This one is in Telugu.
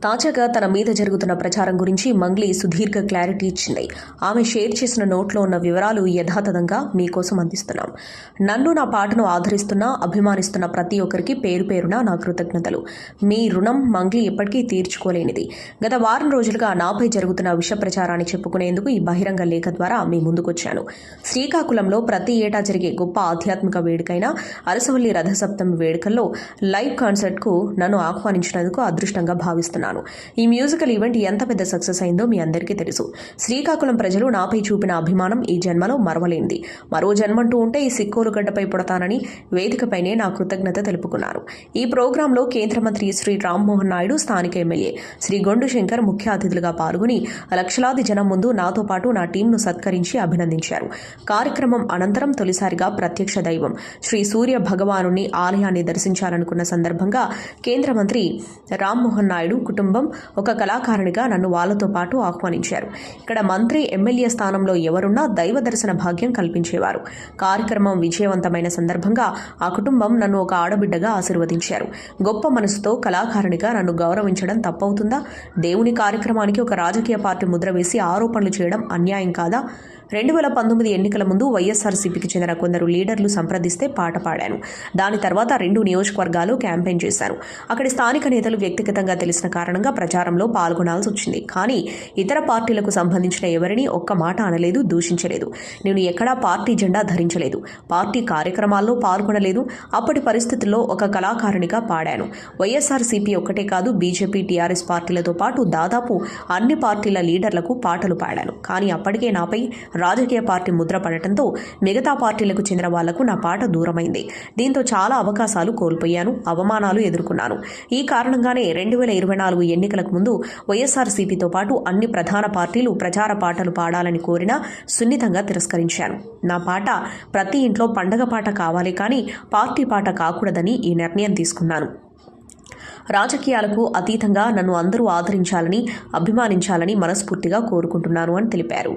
తాజాగా తన మీద జరుగుతున్న ప్రచారం గురించి మంగ్లీ సుదీర్ఘ క్లారిటీ ఇచ్చింది. ఆమె షేర్ చేసిన నోట్లో ఉన్న వివరాలు యథాతథంగా మీకోసం అందిస్తున్నాం. నన్ను, నా పాటను ఆదరిస్తున్న, అభిమానిస్తున్న ప్రతి ఒక్కరికి పేరు పేరున నా కృతజ్ఞతలు. మీ రుణం మంగ్లీ ఎప్పటికీ తీర్చుకోలేనిది. గత వారం రోజులుగా నాపై జరుగుతున్న విష ప్రచారాన్ని చెప్పుకునేందుకు ఈ బహిరంగ లేఖ ద్వారా మీ ముందుకొచ్చాను. శ్రీకాకుళంలో ప్రతి ఏటా జరిగే గొప్ప ఆధ్యాత్మిక వేడుకైన అరసవల్లి రథసప్తమి వేడుకల్లో లైవ్ కాన్సర్ట్కు నన్ను ఆహ్వానించినందుకు అదృష్టంగా భావిస్తున్నాను. ఈ మ్యూజికల్ ఈవెంట్ ఎంత పెద్ద సక్సెస్ అయిందో మీ అందరికీ తెలుసు. శ్రీకాకుళం ప్రజలు నాపై చూపిన అభిమానం ఈ జన్మలో మరవలేనిది. మరో జన్మంటూ ఉంటే ఈ సిక్కోలు గడ్డపై పుడతానని వేదికపైనే నా కృతజ్ఞత తెలుపుకున్నాను. ఈ ప్రోగ్రాంలో కేంద్ర మంత్రి శ్రీ రామ్మోహన్ నాయుడు, స్థానిక ఎమ్మెల్యే శ్రీ గొండు శంకర్ ముఖ్య అతిథులుగా పాల్గొని లక్షలాది జనం ముందు నాతో పాటు నా టీంను సత్కరించి అభినందించారు. కార్యక్రమం అనంతరం తొలిసారిగా ప్రత్యక్ష దైవం శ్రీ సూర్య భగవానుని ఆలయాన్ని దర్శించాలనుకున్న సందర్భంగా కేంద్ర మంత్రి రామ్మోహన్ నాయుడు కుటుంబం ఒక కళాకారునిగా నన్ను వాళ్లతో పాటు ఆహ్వానించారు. ఇక్కడ మంత్రి, ఎమ్మెల్యే స్థానంలో ఎవరున్నా దైవ దర్శన భాగ్యం కల్పించేవారు. కార్యక్రమం విజయవంతమైన సందర్భంగా ఆ కుటుంబం నన్ను ఒక ఆడబిడ్డగా ఆశీర్వదించారు. గొప్ప మనసుతో కళాకారునిగా నన్ను గౌరవించడం తప్పవుతుందా? దేవుని కార్యక్రమానికి ఒక రాజకీయ పార్టీ ముద్ర వేసి ఆరోపణలు చేయడం అన్యాయం కాదా? 2019 ఎన్నికల ముందు వైఎస్ఆర్సీపీకి చెందిన కొందరు లీడర్లు సంప్రదిస్తే పాట పాడాను. దాని తర్వాత 2 నియోజకవర్గాలు క్యాంపెయిన్ చేశాను. అక్కడి స్థానిక నేతలు వ్యక్తిగతంగా తెలిసిన కారణంగా ప్రచారంలో పాల్గొనాల్సి వచ్చింది. కానీ ఇతర పార్టీలకు సంబంధించిన ఎవరిని ఒక్క మాట అనలేదు, దూషించలేదు. నేను ఎక్కడా పార్టీ జెండా ధరించలేదు, పార్టీ కార్యక్రమాల్లో పాల్గొనలేదు. అప్పటి పరిస్థితుల్లో ఒక కళాకారునిగా పాడాను. వైఎస్ఆర్సీపీ ఒక్కటే కాదు, బీజేపీ, టీఆర్ఎస్ పార్టీలతో పాటు దాదాపు అన్ని పార్టీల లీడర్లకు పాటలు పాడాను. కానీ అప్పటికే నాపై రాజకీయ పార్టీ ముద్ర పడటంతో మిగతా పార్టీలకు చెందిన వాళ్లకు నా పాట దూరమైంది. దీంతో చాలా అవకాశాలు కోల్పోయాను, అవమానాలు ఎదుర్కొన్నాను. ఈ కారణంగానే 2024 ఎన్నికలకు ముందు వైఎస్ఆర్సీపీతో పాటు అన్ని ప్రధాన పార్టీలు ప్రచార పాటలు పాడాలని కోరినా సున్నితంగా తిరస్కరించాను. నా పాట ప్రతి ఇంట్లో పండగ పాట కావాలి, కానీ పార్టీ పాట కాకూడదని ఈ నిర్ణయం తీసుకున్నాను. రాజకీయాలకు అతీతంగా నన్ను అందరూ ఆదరించాలని, అభిమానించాలని మనస్ఫూర్తిగా కోరుకుంటున్నాను అని తెలిపారు.